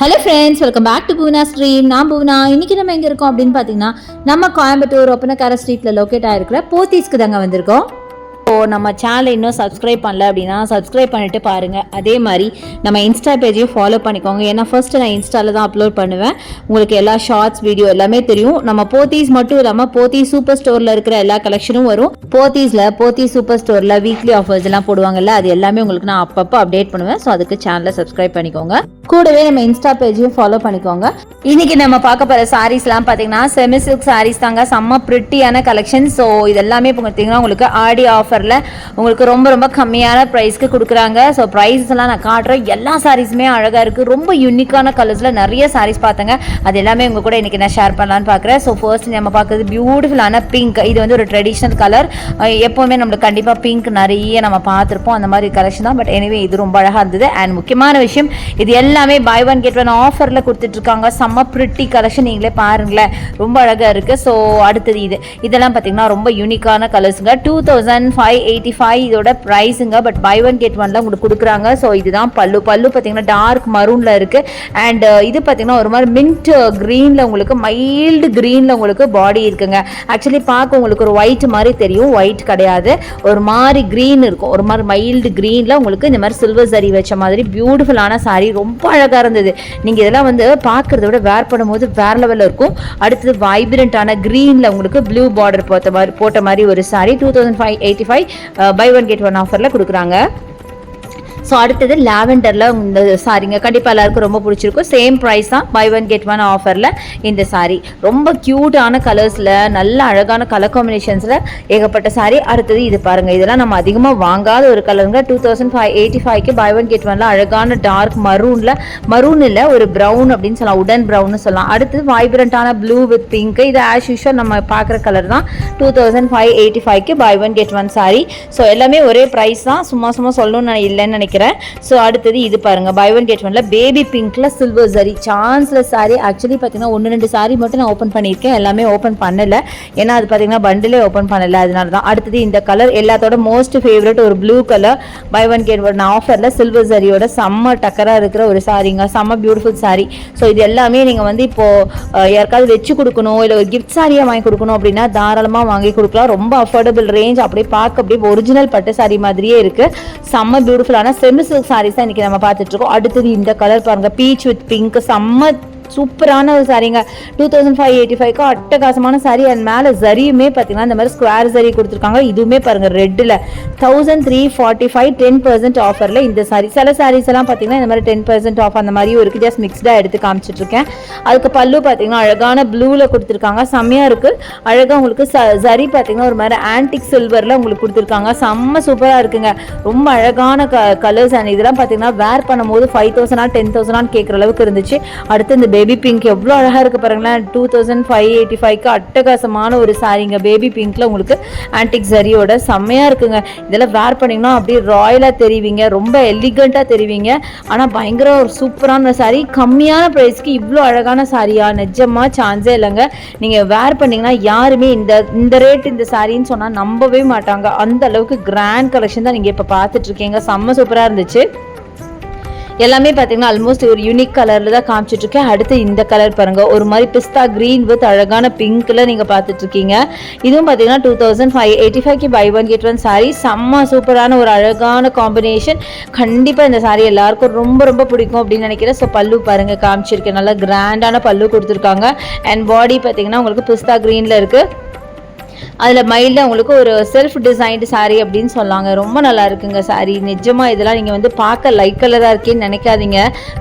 Hello friends, welcome back to Poona stream. நான் பூனா. இன்றைக்கி நம்ம எங்கே இருக்கோம் அப்படின்னு பார்த்தீங்கன்னா, நம்ம கோயம்புத்தூர் ஒப்பனக்கார ஸ்ட்ரீட்டில் லொக்கேட் ஆகிருக்கிற போத்தீஸ்க்கு தாங்க வந்திருக்கோம். ஸோ நம்ம சேனலை இன்னும் சப்ஸ்கிரைப் பண்ணல அப்படின்னா சப்ஸ்கிரைப் பண்ணிட்டு பாருங்கள். அதே மாதிரி நம்ம இன்ஸ்டா பேஜையும் ஃபாலோ பண்ணிக்கோங்க. ஏன்னா ஃபர்ஸ்ட்டு நான் இன்ஸ்டாவில் தான் அப்லோட் பண்ணுவேன். உங்களுக்கு எல்லா ஷார்ட்ஸ் வீடியோ எல்லாமே தெரியும். நம்ம போத்தீஸ் மட்டும் இல்லாமல் போத்தீஸ் சூப்பர் ஸ்டோரில் இருக்கிற எல்லா கலெக்ஷனும் வரும். போத்தீஸ் சூப்பர் ஸ்டோரில் வீக்லி ஆஃபர்ஸ் எல்லாம் போடுவாங்கல்ல, அது எல்லாமே உங்களுக்கு நான் அப்பப்போ அப்டேட் பண்ணுவேன். ஸோ அதுக்கு சேனலை சப்ஸ்கிரைப் பண்ணிக்கோங்க. கூடவே நம்ம இன்ஸ்டா பேஜையும் ஃபாலோ பண்ணிக்கோங்க. இன்னைக்கு நம்ம பார்க்க போகிற சாரீஸ்லாம் பார்த்தீங்கன்னா செமி சில்க் சாரீஸ் தாங்க. செம்ம பிரிட்டியான கலெக்ஷன். ஸோ இது எல்லாமே இப்போ பார்த்தீங்கன்னா உங்களுக்கு ஆடி ஆஃபரில் உங்களுக்கு ரொம்ப ரொம்ப கம்மியான ப்ரைஸ்க்கு கொடுக்குறாங்க. ஸோ ப்ரைஸஸ் எல்லாம் நான் காட்டுறேன். எல்லா சாரீஸுமே அழகாக இருக்குது. ரொம்ப யூனிக்கான கலர்ஸில் நிறைய சாரீஸ் பார்த்தேங்க. அது எல்லாமே உங்கள் கூட இன்றைக்கி நான் ஷேர் பண்ணலான்னு பார்க்குறேன். ஸோ ஃபர்ஸ்ட் நம்ம பார்க்குறது பியூட்டிஃபுல்லான பிங்க். இது வந்து ஒரு ட்ரெடிஷ்னல் கலர். எப்போவுமே நம்மளுக்கு கண்டிப்பாக பிங்க் நிறைய நம்ம பார்த்துருப்போம். அந்த மாதிரி கலெக்ஷன் தான். பட் எனிவே இது ரொம்ப அழகாக இருந்தது. அண்ட் முக்கியமான விஷயம், இது எல்லாமே பை ஒன் கெட் ஒன் ஆஃபரில் கொடுத்துட்ருக்காங்க. செம்ம பிரிட்டி கலெக்ஷன். நீங்களே பாருங்களேன், ரொம்ப அழகாக இருக்குது. ஸோ அடுத்தது இதெல்லாம் பார்த்தீங்கன்னா ரொம்ப யூனிக்கான கலர்ஸுங்க. 2585 இதோட ப்ரைஸுங்க. பட் பை ஒன் கெட் ஒன்ல உங்களுக்கு கொடுக்குறாங்க. ஸோ இதுதான் பல்லு பார்த்தீங்கன்னா டார்க் மரூனில் இருக்குது. அண்ட் இது பார்த்தீங்கன்னா ஒரு மாதிரி மின்ட் க்ரீனில் உங்களுக்கு மைல்டு க்ரீனில் உங்களுக்கு பாடி இருக்குங்க. ஆக்சுவலி பார்க்க உங்களுக்கு ஒரு ஒயிட் மாதிரி தெரியும். ஒயிட் கிடையாது, ஒரு மாதிரி க்ரீன் இருக்கும். ஒரு மாதிரி மைல்டு க்ரீனில் உங்களுக்கு இந்த மாதிரி சில்வர் சரி வச்ச மாதிரி பியூட்டிஃபுல்லான சாரீ. ரொம்ப அழகாக இருந்தது. நீங்கள் இதெல்லாம் வந்து பார்க்குறத விட வேர் பண்ணும்போது வேறு லெவலில் இருக்கும். அடுத்தது வைப்ரண்டான க்ரீனில் உங்களுக்கு ப்ளூ பார்டர் போட்ட மாதிரி ஒரு sari 2585 buy one get one ஆஃபரில் கொடுக்குறாங்க. ஸோ அடுத்தது லாவெண்டரில் இந்த சாரீங்க கண்டிப்பாக எல்லாருக்கும் ரொம்ப பிடிச்சிருக்கும். சேம் ப்ரைஸ் தான், பை ஒன் கெட் ஒன் ஆஃபரில் இந்த சாரீ. ரொம்ப க்யூட்டான கலர்ஸில் நல்ல அழகான கலர் காம்பினேஷன்ஸில் ஏகப்பட்ட சாரீ. அடுத்தது இது பாருங்கள், இதெல்லாம் நம்ம அதிகமாக வாங்காத ஒரு கலருங்க. 2585க்கு பை ஒன் கெட் ஒன்ல அழகான டார்க் மரூன் இல்லை, ஒரு ப்ரௌன் அப்படின்னு சொல்லலாம், உடன் ப்ரௌன்னு சொல்லலாம். அடுத்தது வைப்ரண்டான ப்ளூ வித் பிங்க். இது ஆஸ் யூஷுவல் நம்ம பார்க்குற கலர் தான். 2585க்கு buy one get one sari. So எல்லாமே ஒரே ப்ரைஸ் தான். சும்மா சொல்லணும்னு நான் இல்லைன்னு நினைக்கிறேன். ஸோ அடுத்தது இது பாருங்க, பை ஒன் கெட் ஒன்ல பேபி பிங்க்ல சில்வர் சரி சான்ஸ்லெஸ் சாரி. ஆக்சுவலி பார்த்தீங்கன்னா 1-2 சாரி மட்டும் நான் ஓப்பன் பண்ணியிருக்கேன். எல்லாமே ஓப்பன் பண்ணல, ஏன்னா அது பார்த்தீங்கன்னா பண்டிலே ஓப்பன் பண்ணல, அதனால தான். அடுத்தது இந்த கலர் எல்லாத்தோட மோஸ்ட் ஃபேவரட் ஒரு blue colour. Buy one get one ஆஃபரில் சில்வர் சரியோட செம்ம டக்கராக இருக்கிற ஒரு சாரிங்க. செம்ம பியூட்டிஃபுல் சாரி. ஸோ இது எல்லாமே நீங்கள் வந்து இப்போது யாருக்காவது வச்சு கொடுக்கணும், இல்லை ஒரு கிஃப்ட் சாரியாக வாங்கி கொடுக்கணும் அப்படின்னா தாராளமாக வாங்கி கொடுக்கலாம். ரொம்ப அஃபோர்டபுள் ரேஞ்ச். அப்படியே பார்க்க அப்படியே ஒரிஜினல் பட்டு சாரி மாதிரியே இருக்குது. செம்ம பியூட்டிஃபுல்லான செமி சில்க் சாரீஸ் தான் இன்னைக்கு நம்ம பார்த்துட்டு இருக்கோம். அடுத்தது இந்த கலர் பாருங்க, பீச் வித் பிங்க். செம்ம சூப்பரான ஒரு சாரீங்க. 2585க்கு அட்டகாசமான சாரீ. அண்ட் மேலே ஜரியுமே பார்த்தீங்கன்னா இந்த மாதிரி ஸ்கொயர் ஜரி கொடுத்துருக்காங்க. இதுவுமே பாருங்க ரெட்டில் 1345 10% ஆஃபரில் இந்த சாரீ. சில சாரீஸ் எல்லாம் பார்த்தீங்கன்னா இந்த மாதிரி 10% ஆஃப் அந்த மாதிரியும் இருக்குது. ஜஸ்ட் மிக்ஸ்டாக எடுத்து காமிச்சிட்டு இருக்கேன். அதுக்கு பல்லு பார்த்தீங்கன்னா அழகான ப்ளூவில் கொடுத்துருக்காங்க. செம்மையாக இருக்குது. அழகாக உங்களுக்கு ஜரி பார்த்தீங்கன்னா ஒரு மாதிரி ஆன்டிக் சில்வரில் உங்களுக்கு கொடுத்துருக்காங்க. செம்ம சூப்பராக இருக்குங்க. ரொம்ப அழகான கலர்ஸ். அண்ட் இதெல்லாம் பார்த்தீங்கன்னா வேர் பண்ணும்போது 5000 10,000 கேட்குற அளவுக்கு இருந்துச்சு. அடுத்து இந்த பேபி பிங்க் எவ்வளோ அழகாக இருக்குது பாருங்களேன். 2585க்கு அட்டகாசமான ஒரு சாரீங்க. பேபி பிங்க்ல உங்களுக்கு ஆன்டிக் ஜரியோட செம்மையாக இருக்குங்க. இதெல்லாம் வேர் பண்ணிங்கன்னா அப்படியே ராயலாக தெரிவிங்க, ரொம்ப எலிகண்ட்டாக தெரிவிங்க. ஆனால் பயங்கர ஒரு சூப்பரான சாரீ. கம்மியான ப்ரைஸ்க்கு இவ்வளோ அழகான சாரியா? நிஜமாக சான்ஸே இல்லைங்க. நீங்கள் வேர் பண்ணிங்கன்னா யாருமே இந்த ரேட் இந்த சாரின்னு சொன்னால் நம்பவே மாட்டாங்க. அந்த அளவுக்கு கிராண்ட் கலெக்ஷன் தான் நீங்கள் இப்போ பார்த்துட்ருக்கீங்க. செம்ம சூப்பராக இருந்துச்சு. எல்லாமே பார்த்தீங்கன்னா ஆல்மோஸ்ட் ஒரு யூனிக் கலரில் தான் காமிச்சிட்ருக்கேன். அடுத்து இந்த கலர் பாருங்கள், ஒரு மாதிரி பிஸ்தா க்ரீன் வித் அழகான பிங்க்கில் நீங்கள் பார்த்துட்ருக்கீங்க. இதுவும் பார்த்தீங்கன்னா 2585க்கு buy one get one sari. செம்ம சூப்பரான ஒரு அழகான காம்பினேஷன். கண்டிப்பாக இந்த சாரீ எல்லாருக்கும் ரொம்ப ரொம்ப பிடிக்கும் அப்படின்னு நினைக்கிறேன். ஸோ பல்லு பாருங்கள் காமிச்சிருக்கேன், நல்லா கிராண்டான பல்லு கொடுத்துருக்காங்க. அண்ட் பாடி பார்த்தீங்கன்னா உங்களுக்கு பிஸ்தா க்ரீனில் இருக்குது. அதில் மைல்டாக உங்களுக்கு ஒரு செல்ஃப் டிசைன்டு சாரீ அப்படின்னு சொல்லாங்க. ரொம்ப நல்லா இருக்குங்க சாரீ. நிஜமாக இதெல்லாம் நீங்கள் வந்து பார்க்க லைட் கலராக இருக்கேன்னு நினைக்காதீங்க.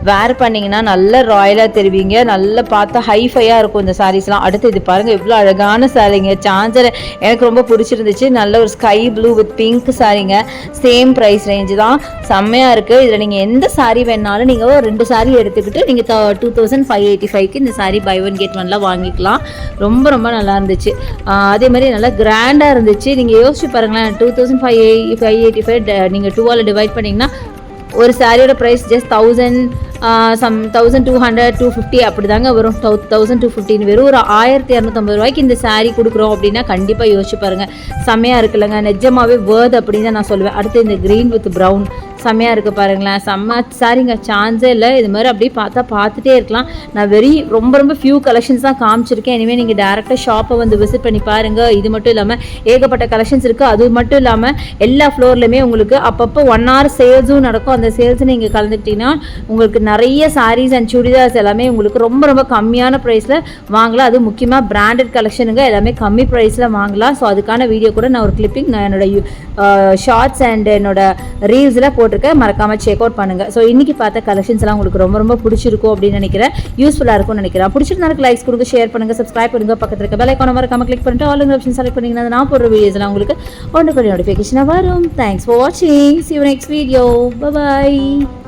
வேர் பண்ணிங்கன்னா நல்ல ராயலாக தெரிவிங்க. நல்ல பார்த்தா ஹைஃபையாக இருக்கும் இந்த சாரீஸ்லாம். அடுத்து இது பாருங்கள், இவ்வளோ அழகான சாரீங்க. சான்சர் எனக்கு ரொம்ப பிடிச்சிருந்துச்சு. நல்ல ஒரு ஸ்கை ப்ளூ வித் பிங்க் சாரீங்க. சேம் ப்ரைஸ் ரேஞ்சு தான். செம்மையாக இருக்குது. இதில் நீங்கள் எந்த சாரீ வேணாலும் நீங்கள் ஒரு 2 சாரீ எடுத்துக்கிட்டு நீங்கள் 2585க்கு இந்த சாரீ பை ஒன் கெட் ஒன்ல வாங்கிக்கலாம். ரொம்ப ரொம்ப நல்லா இருந்துச்சு. அதே மாதிரி நல்லா கிராண்டாக இருந்துச்சு. நீங்கள் யோசிச்சு பாருங்களேன், 2585 நீங்கள் 2ஆல் டிவைட் பண்ணிங்கன்னா ஒரு சாரியோட ப்ரைஸ் ஜஸ்ட் 1000 சம் 1200 250 அப்படி தாங்க வரும். 1250 வெறும் ஒரு 1250 ரூபாய்க்கு இந்த saree கொடுக்குறோம் அப்படின்னா கண்டிப்பாக யோசிச்சு பாருங்கள். செம்மையாக இருக்குல்லங்க, நிஜமாவே வேர்த் அப்படின்னு தான் நான் சொல்லுவேன். அடுத்து இந்த க்ரீன் வித் ப்ரௌன் செம்மையாக இருக்குது பாருங்களேன், செம்ம சாரிங்க, சான்ஸே இல்லை. இது மாதிரி அப்படியே பார்த்துட்டே இருக்கலாம். நான் ரொம்ப ரொம்ப ஃபியூ கலெக்ஷன்ஸ் தான் காமிச்சிருக்கேன். இனிமேல் நீங்கள் டேரெக்டாக ஷாப்பை வந்து விசிட் பண்ணி பாருங்கள். இது மட்டும் இல்லாமல் ஏகப்பட்ட கலெக்ஷன்ஸ் இருக்குது. அது மட்டும் இல்லாமல் எல்லா ஃப்ளோர்லையுமே உங்களுக்கு அப்பப்போ 1 hour சேல்ஸும் நடக்கும். அந்த சேல்ஸ் நீங்கள் கலந்துக்கிட்டீங்கன்னா உங்களுக்கு நிறைய சாரீஸ் அண்ட் சுடிதார்ஸ் எல்லாமே உங்களுக்கு ரொம்ப ரொம்ப கம்மியான ப்ரைஸில் வாங்கலாம். அது முக்கியமாக பிராண்டட் கலெக்ஷனுங்க எல்லாமே கம்மி ப்ரைஸில் வாங்கலாம். ஸோ அதுக்கான வீடியோ கூட நான் ஒரு கிளிப்பிங் நான் என்னோட ஷார்ட்ஸ் அண்ட் என்னோட ரீல்ஸில் போட்டிருக்கேன், மறக்காமல் செக் அவுட் பண்ணுங்கள். ஸோ இன்றைக்கி பார்த்த கலெக்ஷன்ஸ் எல்லாம் உங்களுக்கு ரொம்ப ரொம்ப பிடிச்சிருக்கும் அப்படின்னு நினைக்கிறேன், யூஸ்ஃபுல்லாக இருக்கும்னு நினைக்கிறேன். பிடிச்சிருந்தாலும் லைக்ஸ் கொடுங்க, ஷேர் பண்ணுங்கள், சப்ஸ்கிரைப் பண்ணுங்கள், பக்கத்தில் இருக்க பெல் ஐகானை மறக்காமல் கிளிக் பண்ணிட்டு ஆல் ஆப்ஷன் செலக்ட் பண்ணிங்கன்னா நான் போடுற வீடியோஸ்லாம் உங்களுக்கு ஒன்று நோட்டிஃபிகேஷனாக வரும். தேங்க்ஸ் ஃபார் வாட்சிங். See you next video. Bye bye.